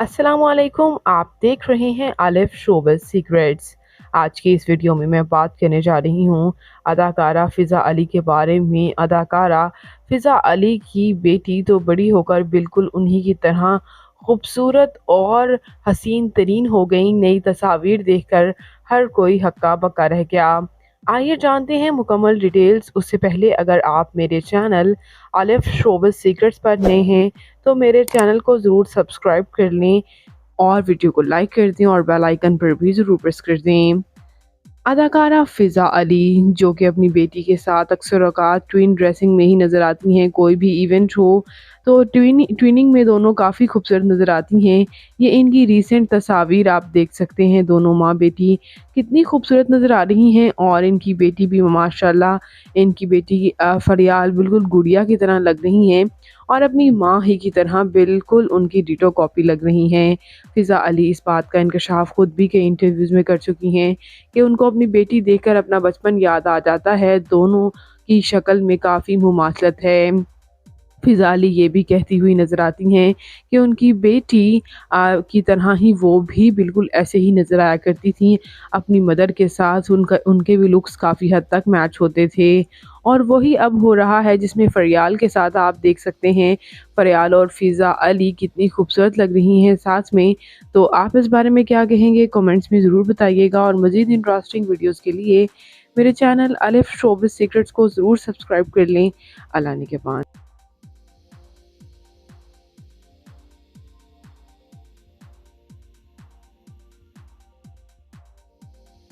अस्सलामुअलैकुम, आप देख रहे हैं आलिफ शोबिज़ सीक्रेट्स। आज की इस वीडियो में मैं बात करने जा रही हूँ अदाकारा फ़िज़ा अली के बारे में। अदाकारा फ़िज़ा अली की बेटी तो बड़ी होकर बिल्कुल उन्हीं की तरह खूबसूरत और हसीन तरीन हो गई। नई तस्वीर देखकर हर कोई हक्का बक्का रह गया। आइए जानते हैं मुकम्मल डिटेल्स। उससे पहले अगर आप मेरे चैनल आलिफ शोबिज़ सीक्रेट्स पर नए हैं तो मेरे चैनल को ज़रूर सब्सक्राइब कर लें और वीडियो को लाइक कर दें और बेल आइकन पर भी ज़रूर प्रेस कर दें। अदाकारा फ़िज़ा अली जो कि अपनी बेटी के साथ अक्सर औक़ात ट्विन ड्रेसिंग में ही नज़र आती हैं। कोई भी इवेंट हो तो ट्विनिंग में दोनों काफ़ी खूबसूरत नज़र आती हैं। ये इनकी रीसेंट तस्वीर आप देख सकते हैं। दोनों माँ बेटी कितनी खूबसूरत नज़र आ रही हैं और इनकी बेटी भी माशाल्लाह, इनकी बेटी फ़रियाल बिल्कुल गुड़िया की तरह लग रही हैं और अपनी माँ ही की तरह बिल्कुल उनकी डिटो कॉपी लग रही हैं। फ़िज़ा अली इस बात का इंकशाफ खुद भी कई इंटरव्यूज़ में कर चुकी हैं कि उनको अपनी बेटी देखकर अपना बचपन याद आ जाता है। दोनों की शक्ल में काफ़ी मुमासलत है। फ़िज़ा अली ये भी कहती हुई नज़र आती हैं कि उनकी बेटी की तरह ही वो भी बिल्कुल ऐसे ही नज़र आया करती थीं अपनी मदर के साथ। उनके भी लुक्स काफ़ी हद तक मैच होते थे और वही अब हो रहा है जिसमें फ़रियाल के साथ आप देख सकते हैं। फ़रियाल और फ़िज़ा अली कितनी खूबसूरत लग रही हैं साथ में। तो आप इस बारे में क्या कहेंगे? कमेंट्स में ज़रूर बताइएगा और मज़ीद इंटरेस्टिंग वीडियोज़ के लिए मेरे चैनल आलिफ शोबिज़ सीक्रेट्स को ज़रूर सब्सक्राइब कर लें। अल्लाह ने के बाद।